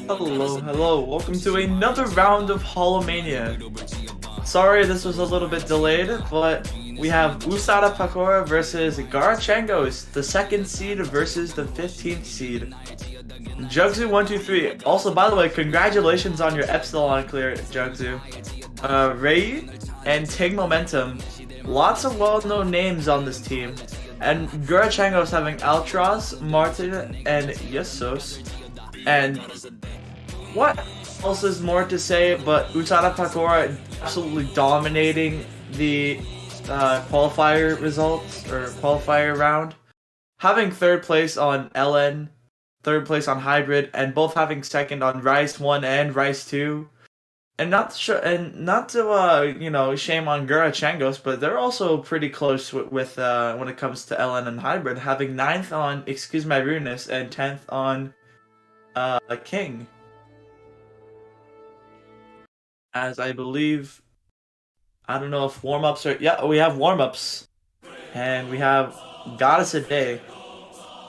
Hello, welcome to another round of Holomania. Sorry this was a little bit delayed, but we have Usada Pakora versus GuraChangos, the 2nd seed versus the 15th seed. Jugzu123. Also, by the way, congratulations on your Epsilon clear, Jugzu. Ray and Ting Momentum. Lots of well-known names on this team. And GuraChangos having Altros, Martin, and Yesos. And what else is more to say but Usada Pakora absolutely dominating the qualifier results, or qualifier round. Having 3rd place on LN, 3rd place on Hybrid, and both having 2nd on Rise 1 and Rise 2. And not to you know, shame on GuraChangos, but they're also pretty close with when it comes to LN and Hybrid, having 9th on Excuse My Rudeness and 10th on King. As I believe, I don't know if warm-ups are, yeah, we have warm-ups. And we have Goddess a Day,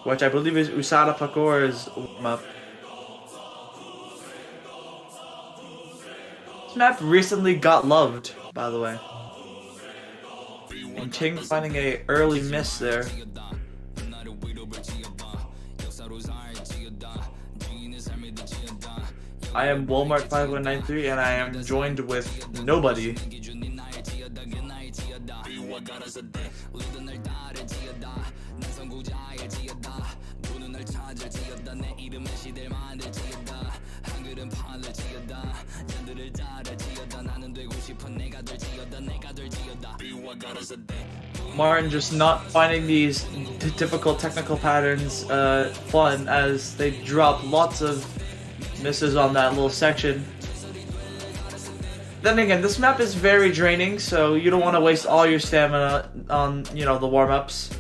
which I believe is Usada Pakora's warm-up. This map recently got loved, by the way. And Ting finding a early miss there. I am Walmart5193 and I am joined with nobody. Martin just not finding these typical technical patterns fun, as they drop lots of misses on that little section. Then again, this map is very draining, so you don't want to waste all your stamina on, you know, the warm-ups.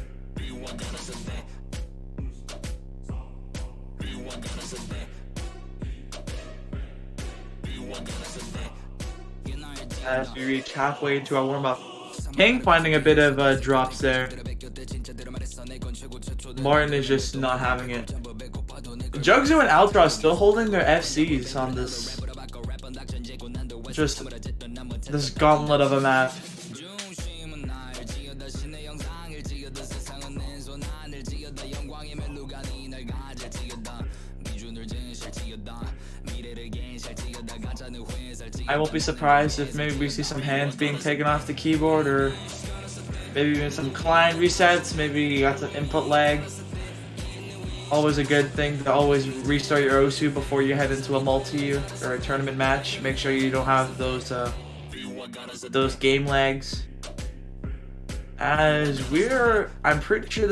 As we reach halfway into our warm-up, King finding a bit of drops there. Martin is just not having it. Jugzu and Altros still holding their FCs on this, just this gauntlet of a map. I won't be surprised if maybe we see some hands being taken off the keyboard, or maybe even some client resets, maybe you got some input lag. Always a good thing to always restart your Osu before you head into a multi or a tournament match. Make sure you don't have those game lags. As I'm pretty sure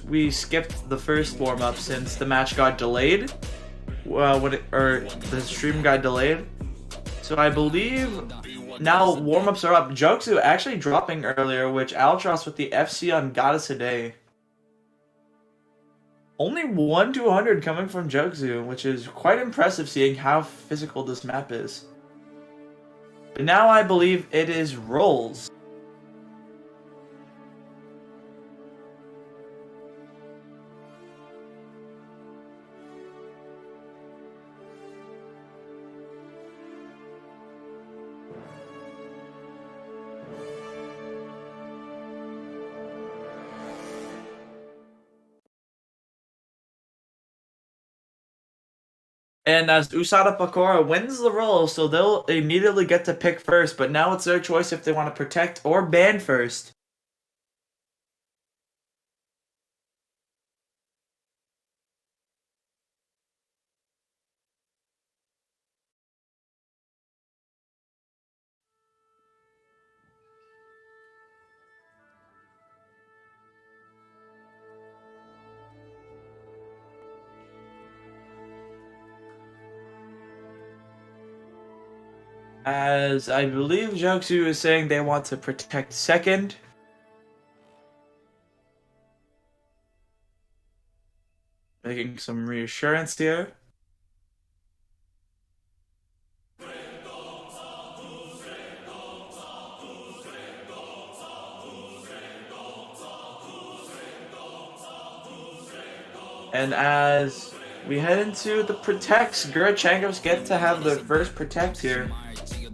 we skipped the first warm-up since the match got delayed. The stream got delayed. So I believe now warm-ups are up. Jugzu actually dropping earlier, which Altros with the FC on Goddess a Day. Only 1-200 coming from Jugzu, which is quite impressive seeing how physical this map is. But now I believe it is Rolls. And as Usada Pakora wins the role, so they'll immediately get to pick first, but now it's their choice if they want to protect or ban first. As I believe Jiangsu is saying they want to protect second. Making some reassurance here. And as we head into the protects, GuraChangos get to have their first protect here.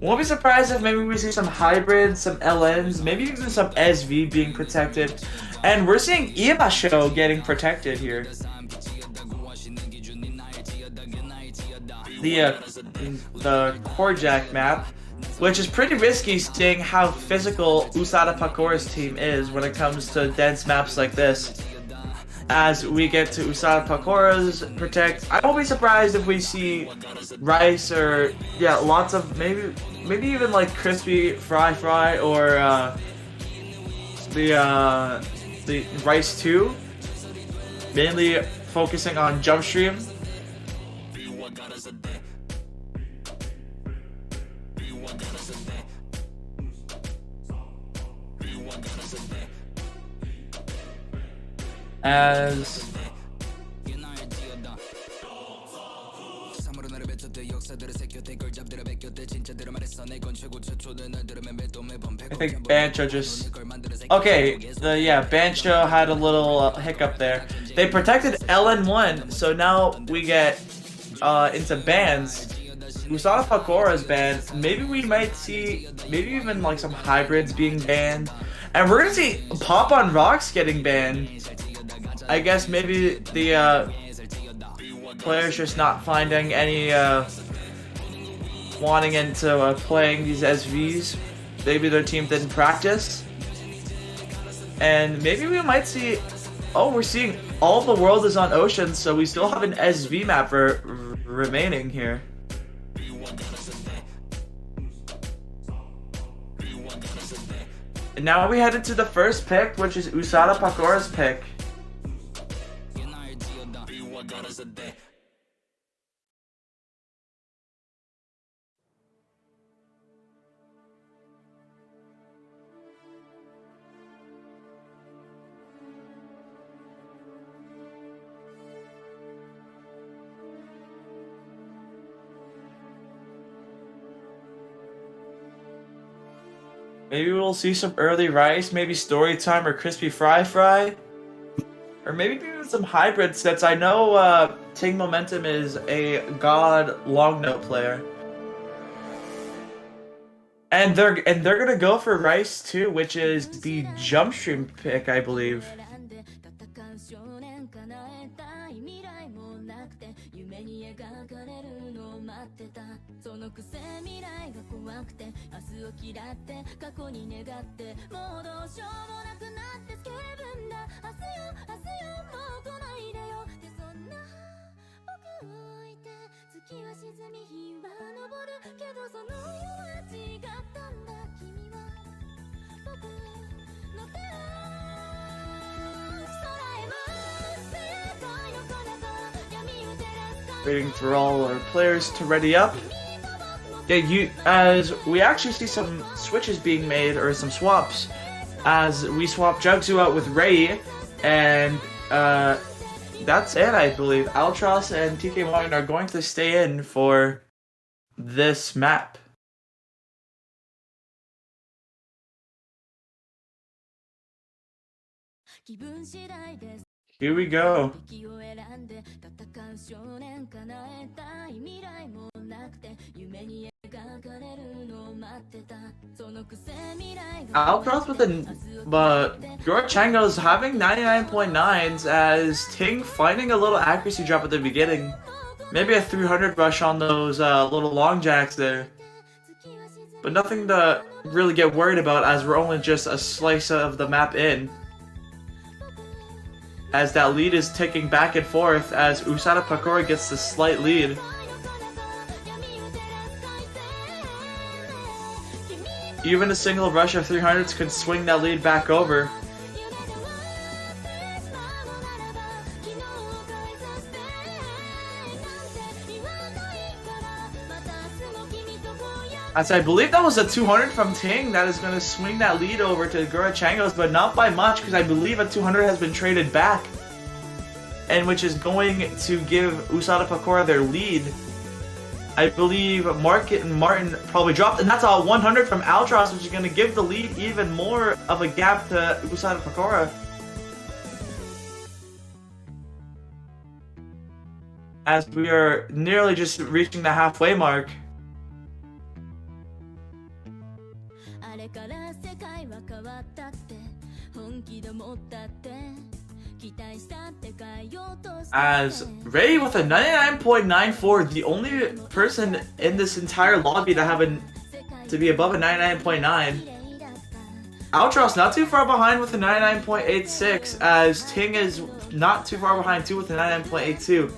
Won't be surprised if maybe we see some hybrids, some LNs, maybe even some SV being protected. And we're seeing Imasho getting protected here. The Korjak map, which is pretty risky seeing how physical Usada Pakora's team is when it comes to dense maps like this. As we get to Usada Pakora's protect, I won't be surprised if we see Rice or lots of maybe even like Crispy Fry or the Rice 2, mainly focusing on jump stream. As I think Bancho just... Okay, Bancho had a little hiccup there. They protected LN1, so now we get into bans. Usada Pakora's banned. Maybe we might see, maybe even like some hybrids being banned. And we're gonna see Pop on Rocks getting banned. I guess maybe the players just not finding any wanting into playing these SVs. Maybe their team didn't practice. And maybe we might see... Oh, we're seeing all the world is on ocean, so we still have an SV map remaining here. And now we head into the first pick, which is Usada Pakora's pick. Maybe we'll see some early Rice, maybe Storytime or Crispy Fry. Or maybe even some hybrid sets. I know Ting Momentum is a god long note player. And they're gonna go for Rice too, which is the jump stream pick, I believe. Waiting for all our players to ready up. As we actually see some switches being made, or some swaps, as we swap Jugsu out with Ray, and that's it, I believe. Altros and TK Martin are going to stay in for this map. Here we go. Outcross with GuraChangos having 99.9s as Ting finding a little accuracy drop at the beginning. Maybe a 300 rush on those little long jacks there. But nothing to really get worried about as we're only just a slice of the map in. As that lead is ticking back and forth as Usada Pakora gets the slight lead. Even a single rush of 300s could swing that lead back over. As I believe that was a 200 from Ting that is going to swing that lead over to GuraChangos, but not by much because I believe a 200 has been traded back. And which is going to give Usada Pakora their lead. I believe Martin probably dropped, and that's a 100 from Altros, which is going to give the lead even more of a gap to Usada Pakora. As we are nearly just reaching the halfway mark. As Ray with a 99.94, the only person in this entire lobby to be above a 99.9. Altros not too far behind with a 99.86, as Ting is not too far behind too with a 99.82.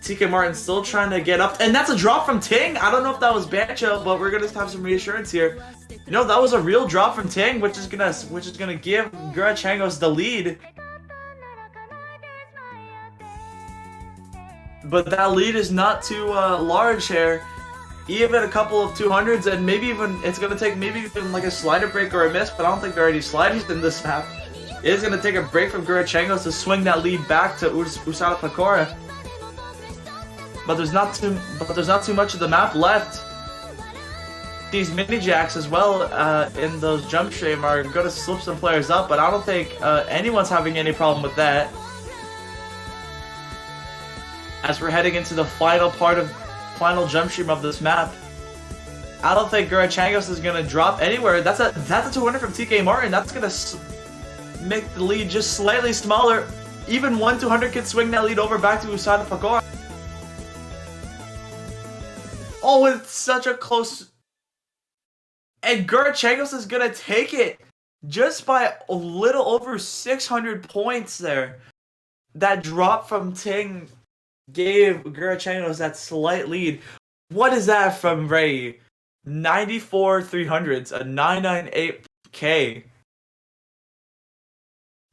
TK Martin still trying to get up, and that's a drop from Ting. I don't know if that was Bancho, but we're gonna have some reassurance here. You know, that was a real drop from Ting, which is gonna give GuraChangos the lead. But that lead is not too large here. Even a couple of 200s, and maybe even it's gonna take maybe even like a slider break or a miss. But I don't think there are any sliders in this map. It is gonna take a break from GuraChangos to swing that lead back to Usada Pakora. But there's not too much of the map left. These mini jacks as well in those jump stream are gonna slip some players up, but I don't think anyone's having any problem with that. As we're heading into the final jump stream of this map, I don't think GuraChangos is gonna drop anywhere. That's a 200 from TK Martin. That's gonna make the lead just slightly smaller. Even one 200 can swing that lead over back to Usada Pakora. Oh, it's such a close. And GuraChangos is gonna take it just by a little over 600 points there. That drop from Ting gave GuraChangos that slight lead. What is that from Ray? 94 300s, a 998k.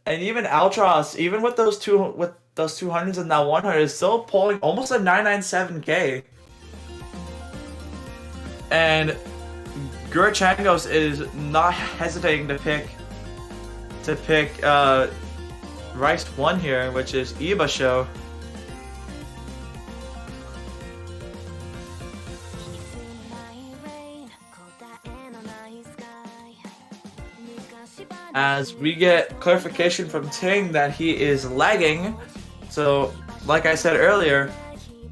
And even Altros, even with those 200s and that 100, is still pulling almost a 997k. And GuraChangos is not hesitating to pick Rice 1 here, which is Iba Show. As we get clarification from Ting that he is lagging. So, like I said earlier,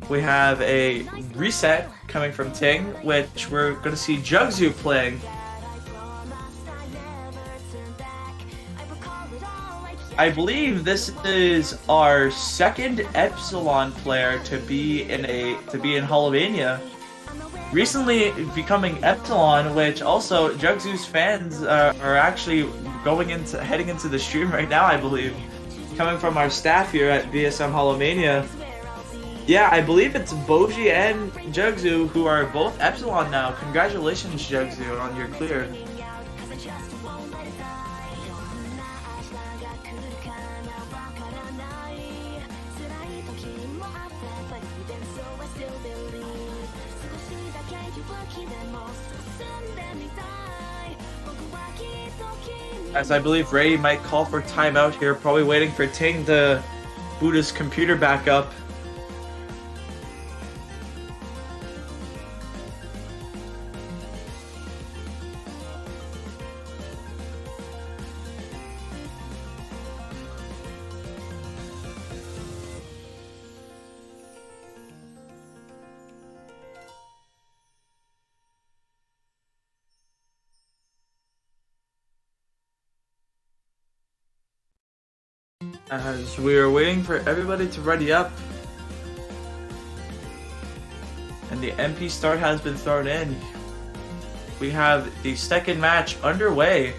we have a reset coming from Ting, which we're going to see Jugzu playing. I believe this is our second Epsilon player to be in Holomania. Recently becoming Epsilon, which also Jugzu's fans are actually heading into the stream right now, I believe, coming from our staff here at VSM Holomania. Yeah, I believe it's Boji and Jugzu who are both Epsilon now. Congratulations, Jugzu, on your clear. As I believe Ray might call for timeout here, probably waiting for Ting to boot his computer back up. As we are waiting for everybody to ready up, and the MP start has been thrown in, we have the second match underway,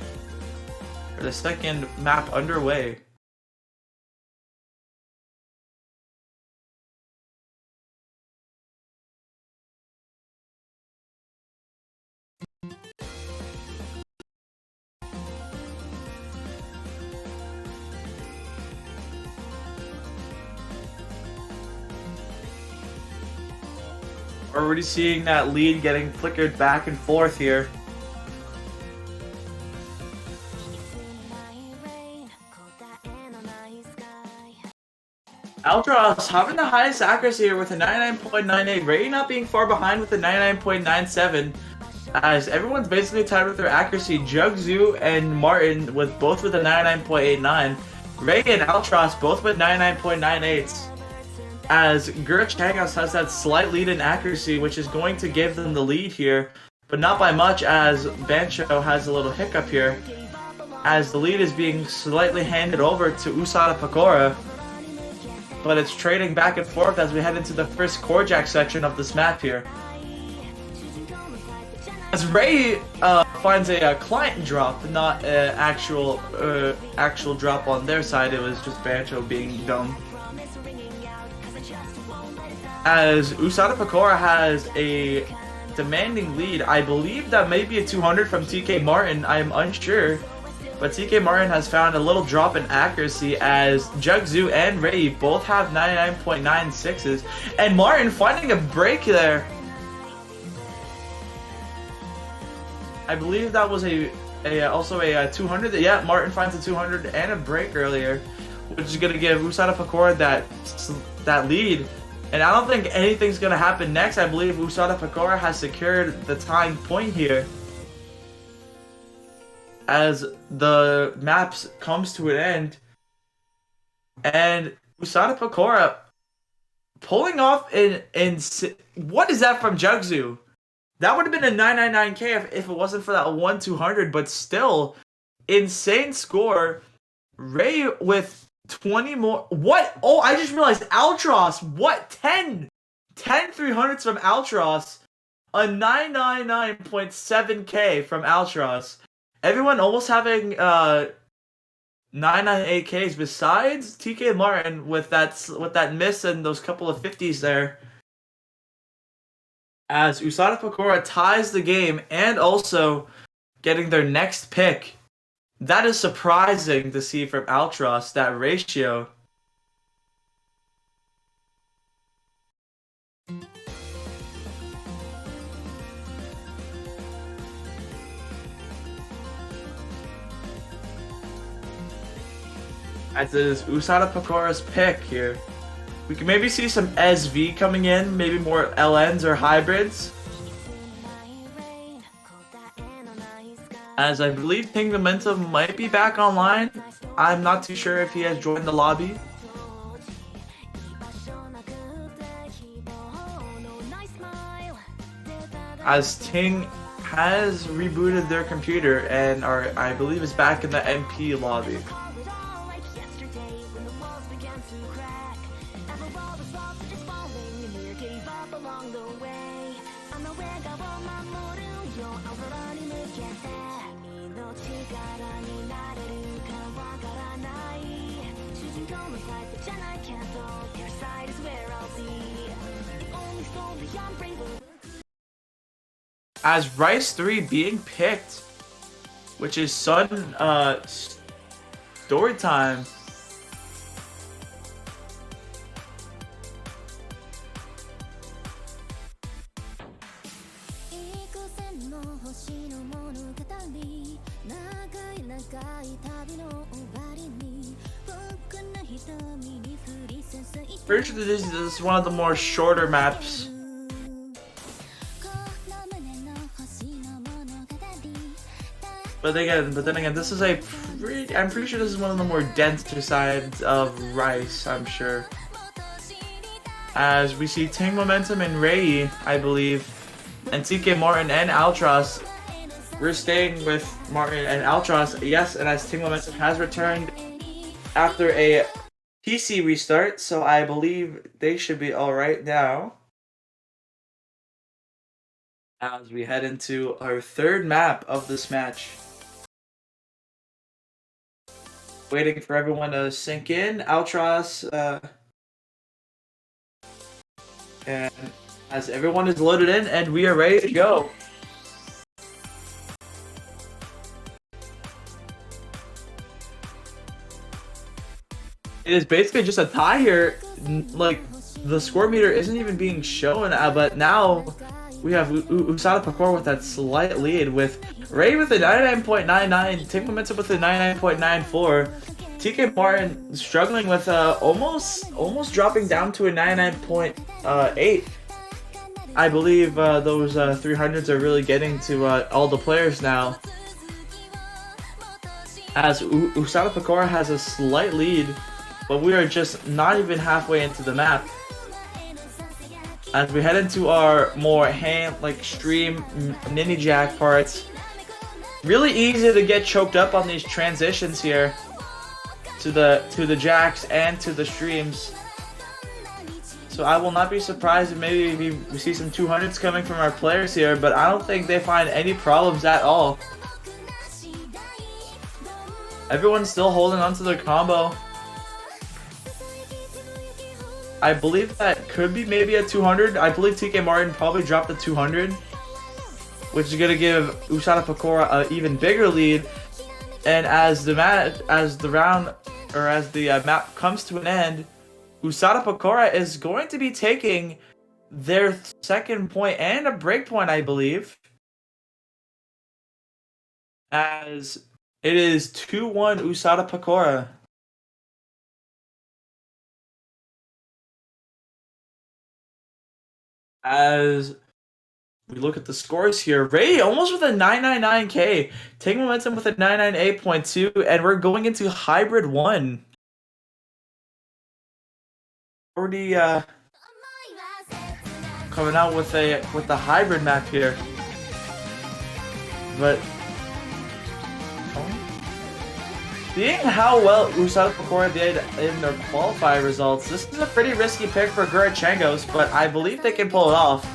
or the second map underway. Already seeing that lead getting flickered back and forth here. Aldros having the highest accuracy here with a 99.98. Ray not being far behind with a 99.97. As everyone's basically tied with their accuracy. Jugzu and Martin with both with a 99.89. Ray and Altros both with 99.98. As GuraChangos has that slight lead in accuracy, which is going to give them the lead here, but not by much, as Bancho has a little hiccup here, as the lead is being slightly handed over to Usada Pakora, but it's trading back and forth as we head into the first core jack section of this map here. As Ray finds a client drop, not an actual drop on their side, it was just Bancho being dumb. As Usada Pakora has a demanding lead. I believe that may be a 200 from TK Martin, I am unsure. But TK Martin has found a little drop in accuracy as Jugzu and Ray both have 99.96s. And Martin finding a break there. I believe that was also a 200. Yeah, Martin finds a 200 and a break earlier, which is going to give Usada Pakora that lead. And I don't think anything's going to happen next. I believe Usada Pakora has secured the tying point here, as the maps comes to an end. And Usada Pakora pulling off what is that from Jugzu? That would have been a 999k if it wasn't for that 1-200, but still, insane score. Ray with 20 more. What? Oh, I just realized Altros. What? 10 300s from Altros. A 999.7k from Altros. Everyone almost having 998ks besides TK Martin with that miss and those couple of 50s there. As Usada Pakora ties the game and also getting their next pick. That is surprising to see from Altros, that ratio. As it is Usada Pakora's pick here. We can maybe see some SV coming in, maybe more LNs or hybrids. As I believe King Momentum might be back online. I'm not too sure if he has joined the lobby. As Ting has rebooted their computer and I believe is back in the MP lobby. As Ro16 being picked, which is Sun story time. Pretty sure this is one of the more shorter maps. But then again, this is I'm pretty sure this is one of the more denser sides of Rice, I'm sure. As we see Ting Momentum and Ray, I believe, and TK Martin and Altros. We're staying with Martin and Altros, yes, and as Ting Momentum has returned after a PC restart, so I believe they should be alright now. As we head into our third map of this match. Waiting for everyone to sink in. Altros, and as everyone is loaded in, and we are ready to go. It is basically just a tie here. Like, the score meter isn't even being shown, but now we have Usada Pakora with that slight lead, with Ray with a 99.99, Take Momentum with a 99.94, TK Martin struggling with almost dropping down to a 99.8. I believe those 300s are really getting to all the players now, as Usada Pakora has a slight lead, but we are just not even halfway into the map. As we head into our more stream mini jack parts, really easy to get choked up on these transitions here to the jacks and to the streams. So I will not be surprised if maybe we see some 200s coming from our players here, but I don't think they find any problems at all. Everyone's still holding on to their combo. I believe that could be maybe a 200. I believe TK Martin probably dropped the 200, which is going to give Usada Pakora an even bigger lead. And as the map comes to an end, Usada Pakora is going to be taking their second point and a break point, I believe, as it is 2-1 Usada Pakora. As we look at the scores here, Ray almost with a 999k, Take Momentum with a 998.2, and we're going into Hybrid 1. Already coming out with the hybrid map here, but seeing how well Usada Pakora did in their qualifier results, this is a pretty risky pick for GuraChangos, but I believe they can pull it off,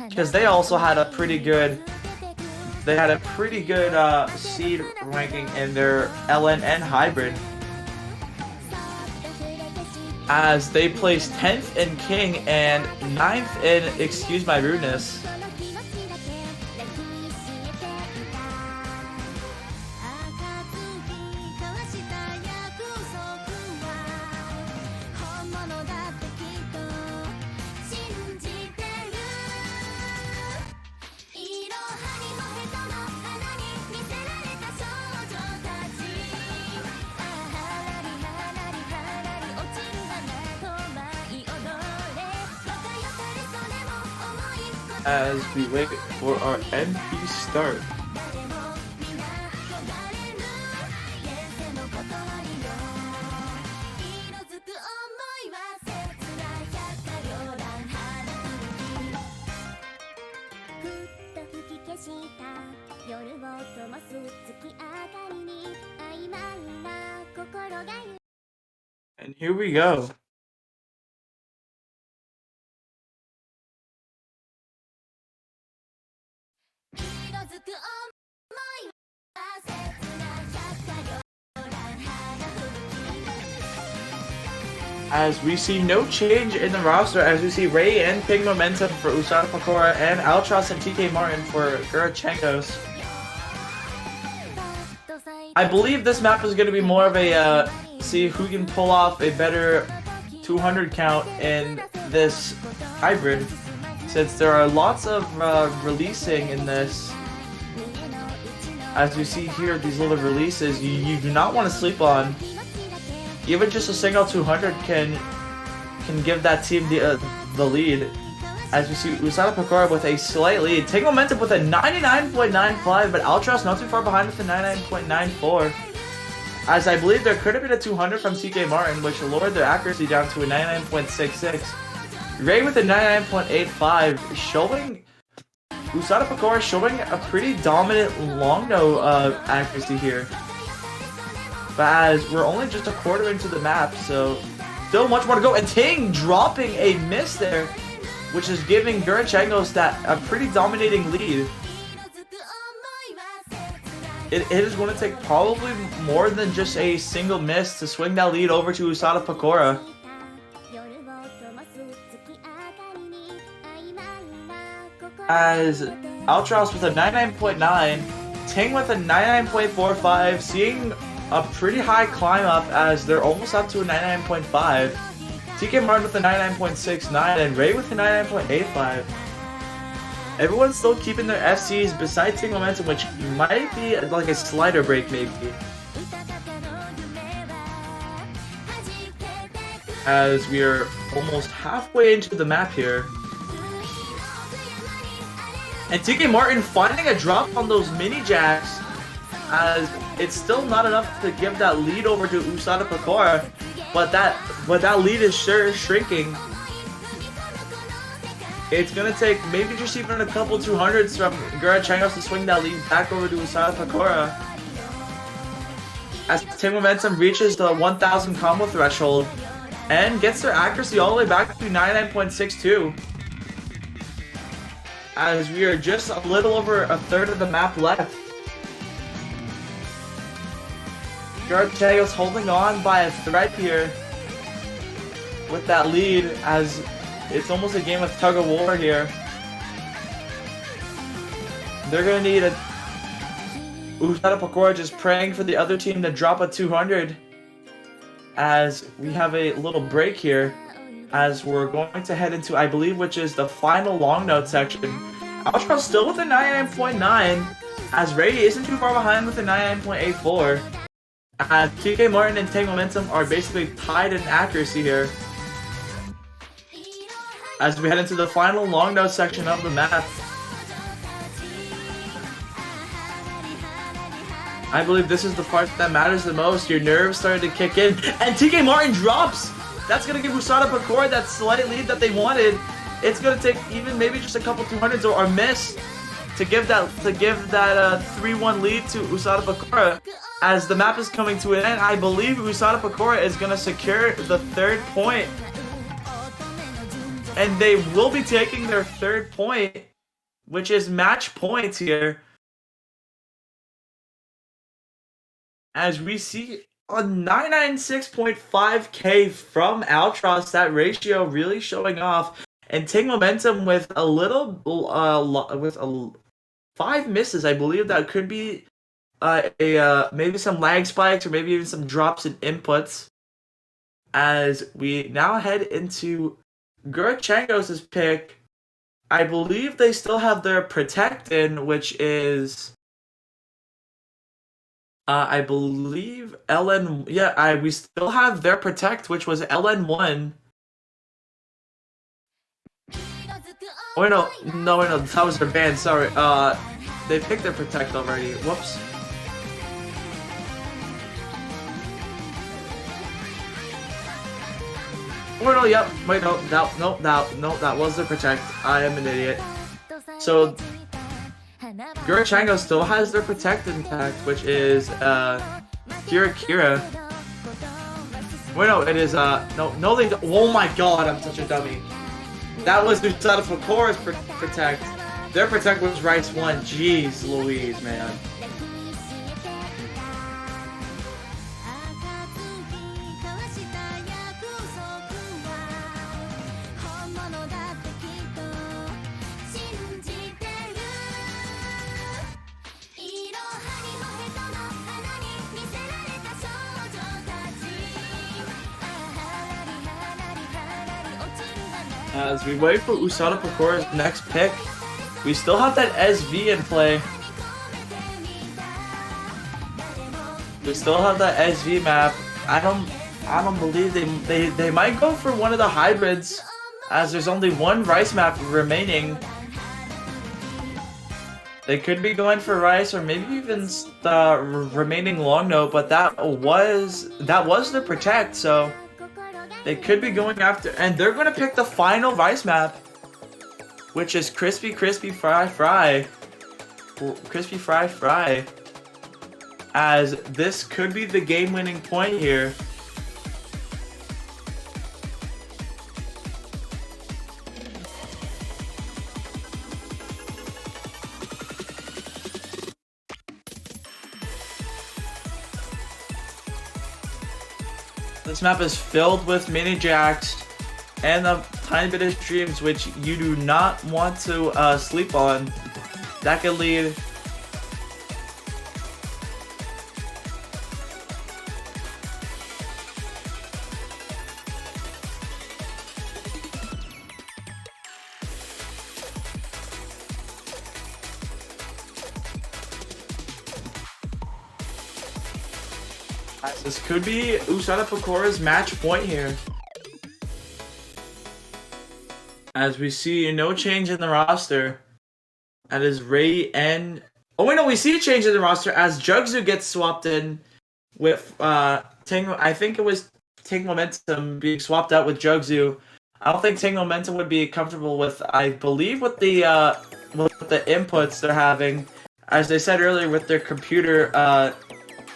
because they also had a pretty good seed ranking in their LNN hybrid, as they placed 10th in King and 9th in Excuse My Rudeness. As we wait for our MP start. And here we go. As we see no change in the roster, as we see Ray and Pig Momentum for Usada Pakora and Altros and TK Martin for GuraChangos. I believe this map is going to be more of a see who can pull off a better 200 count in this hybrid, since there are lots of releasing in this. As we see here, these little releases you do not want to sleep on. Even just a single 200 can give that team the lead. As we see Usada Pakora with a slight lead. Take Momentum with a 99.95, but Altros not too far behind with a 99.94. As I believe there could have been a 200 from TK Martin, which lowered their accuracy down to a 99.66. Ray with a 99.85, showing Usada Pakora showing a pretty dominant long no accuracy here. But as we're only just a quarter into the map, so still much more to go. And Ting dropping a miss there, which is giving GuraChangos that a pretty dominating lead. It is going to take probably more than just a single miss to swing that lead over to Usada Pakora. As Altros with a 99.9, Ting with a 99.45, seeing a pretty high climb up as they're almost up to a 99.5. TK Martin with a 99.69 and Ray with a 99.85. Everyone's still keeping their FCs besides Take Momentum, which might be like a slider break maybe. As we are almost halfway into the map here. And TK Martin finding a drop on those mini jacks, as it's still not enough to give that lead over to Usada Pakora, but that lead is sure shrinking. It's gonna take maybe just even a couple 200s from GuraChangos to swing that lead back over to Usada Pakora. As Take Momentum reaches the 1000 combo threshold and gets their accuracy all the way back to 99.62. As we are just a little over a third of the map left. GuraChangos holding on by a thread here with that lead, as it's almost a game of tug of war here. They're gonna need a Usada Pakora just praying for the other team to drop a 200, as we have a little break here, as we're going to head into, I believe, which is the final long note section. Ultra still with a 99.9, as Ray isn't too far behind with a 99.84. TK Martin and Take Momentum are basically tied in accuracy here. As we head into the final long note section of the map. I believe this is the part that matters the most. Your nerves started to kick in, and TK Martin drops! That's gonna give Usada Pakora that slight lead that they wanted. It's gonna take even maybe just a couple 200s or a miss to give that 3-1 lead to Usada Pakora. As the map is coming to an end, I believe Usada Pakora is gonna secure the 3rd point. And they will be taking their 3rd point, which is match points here. As we see a 996.5k from Altros, that ratio really showing off. And Take Momentum with a little, 5 misses. I believe that could be maybe some lag spikes or maybe even some drops in inputs. As we now head into GuraChangos' pick. I believe they still have their Protect in, which is I believe LN. Yeah, we still have their Protect, which was LN1. Oh wait, no, that was their band. Sorry, they picked their Protect already. Whoops. Oh no, yep. Wait, no, that was the Protect. I am an idiot. So GuraChangos still has their Protect intact, which is Kira. Wait, no, it is no, they don't. Oh my god, I'm such a dummy. That was Usada Pakora's Protect. Their Protect was Ro16. Jeez Louise, man. As we wait for Usada Pakora's next pick, we still have that SV in play. We still have that SV map. I don't believe they might go for one of the hybrids, as there's only one Rice map remaining. They could be going for Rice or maybe even the remaining long note, but that was the Protect, so they could be going after, and they're going to pick the final Rice map, which is Crispy Fry. As this could be the game-winning point here. This map is filled with mini jacks and a tiny bit of streams, which you do not want to sleep on. That could lead This could be Usada Pakora's match point here. As we see no change in the roster. That is Ray and... Oh wait, no, we see a change in the roster as Jugzu gets swapped in with Ting. I think it was Ting Momentum being swapped out with Jugzu. I don't think Ting Momentum would be comfortable with, I believe, with the inputs they're having. As they said earlier, with their computer,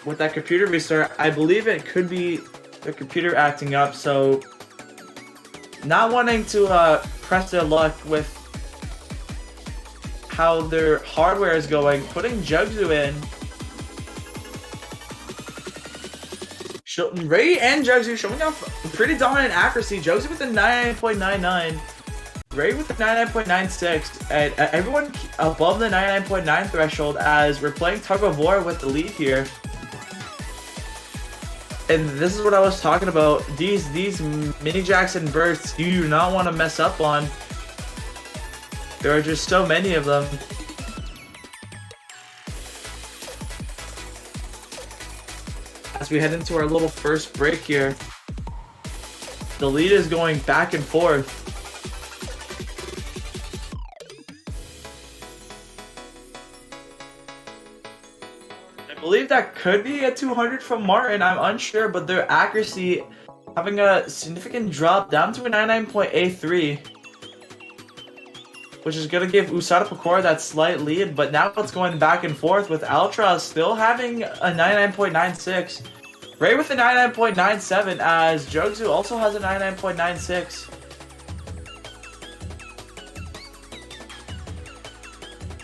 with that computer restart, I believe it could be the computer acting up. So, not wanting to press their luck with how their hardware is going, putting Jugzu in. Ray and Jugzu showing off pretty dominant accuracy. Jugzu with a 99.99, Ray with the 99.96, and everyone above the 99.9 threshold as we're playing tug of war with the lead here. And this is what I was talking about. These mini jacks and bursts you do not want to mess up on. There are just so many of them. As we head into our little first break here, the lead is going back and forth. I believe that could be a 200 from Martin, I'm unsure, but their accuracy having a significant drop down to a 99.83. Which is going to give Usada Pakora that slight lead, but now it's going back and forth with Ultra still having a 99.96. Ray with a 99.97 as Jugzu also has a 99.96.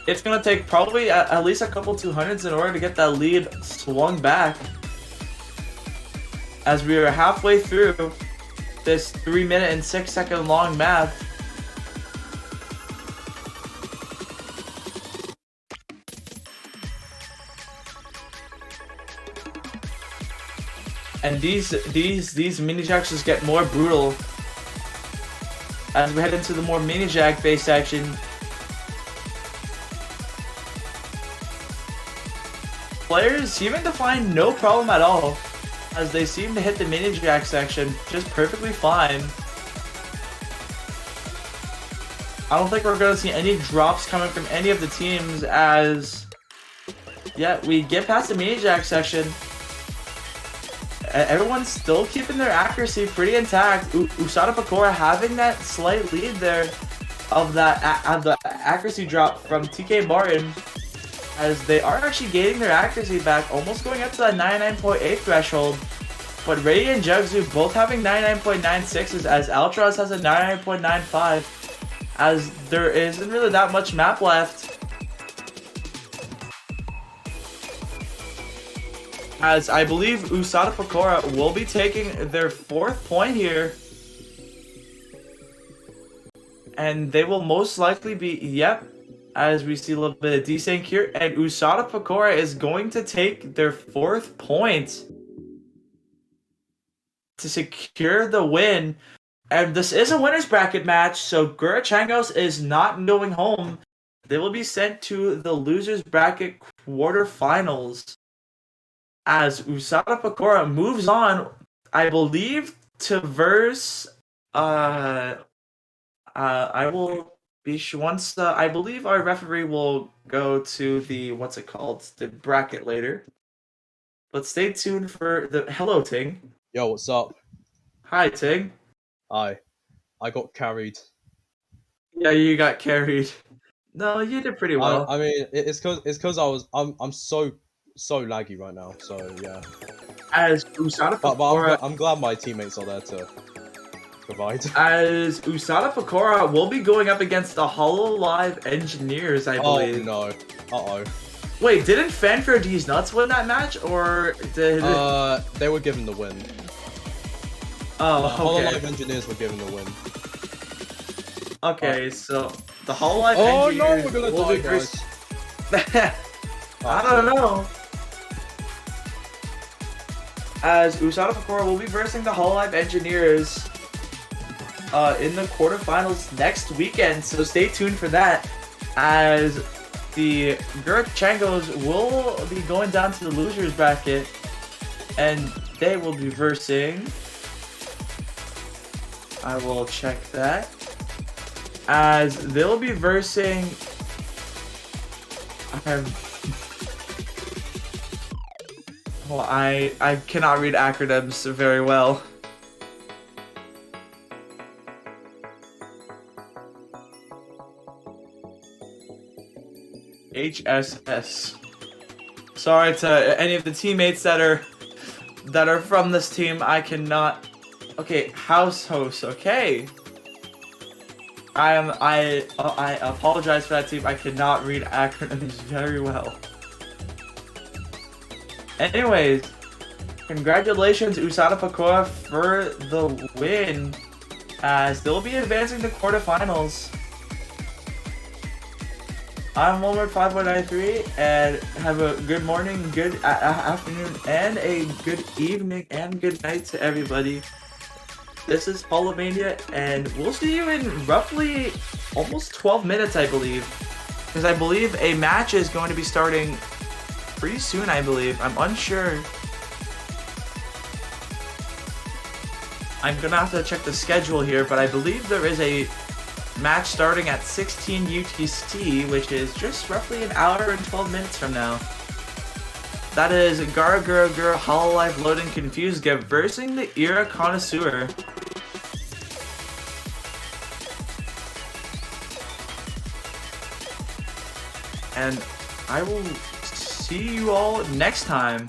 It's going to take probably at least a couple 200s in order to get that lead swung back. As we are halfway through this 3 minute and 6 second long map. And these mini jacks just get more brutal as we head into the more mini jack based action. Players seeming to find no problem at all as they seem to hit the mini jack section just perfectly fine. I don't think we're going to see any drops coming from any of the teams as, yeah, we get past the mini jack section. Everyone's still keeping their accuracy pretty intact. Usada Pakora having that slight lead there of the accuracy drop from TK Martin, as they are actually gaining their accuracy back, almost going up to that 99.8 threshold. But Ray and Jugzu both having 99.96s as Altras has a 99.95, as there isn't really that much map left. As I believe Usada Pakora will be taking their 4th point here. And they will most likely be, yep, as we see a little bit of desync here. And Usada Pakora is going to take their 4th point to secure the win. And this is a winner's bracket match, so GuraChangos is not going home. They will be sent to the loser's bracket quarterfinals. As Usada Pakora moves on, I believe, to verse, I will be once I believe our referee will go to the the bracket later. But stay tuned for the hello Ting. Yo, what's up? Hi Ting. Hi. I got carried. Yeah, you got carried. No, you did pretty well. I mean, it's cause I'm so laggy right now. So yeah. As Usada But Pakora, I'm glad my teammates are there to provide. As Usada Pakora will be going up against the Hololive Engineers, I believe. Oh no. Uh-oh. Wait, didn't Fanfare D's Nuts win that match, or did they were given the win. Oh, okay. Hololive Engineers were given the win. Okay, so the Hololive Engineers. Oh no, we're gonna will die, guys. I don't know. As Usada Pakora will be versing the Hololive Engineers in the quarterfinals next weekend, so stay tuned for that. As the GuraChangos will be going down to the losers bracket. and they will be versing. I will check that. As they'll be versing. Well, I cannot read acronyms very well. HSS. Sorry to any of the teammates that are from this team. I cannot. Okay, house host. Okay. I apologize for that, team. I cannot read acronyms very well. Anyways, congratulations Usada Pakora for the win, as they'll be advancing to quarterfinals. I'm Walmart5193, and have a good morning, good afternoon, and a good evening and good night to everybody. This is Holomania, and we'll see you in roughly almost 12 minutes, I believe. Because I believe a match is going to be starting pretty soon, I believe. I'm unsure. I'm gonna have to check the schedule here, but I believe there is a match starting at 16 UTC, which is just roughly an hour and 12 minutes from now. That is GuraChangos Hololive Loading Confused versing the Era Connoisseur. And I will see you all next time.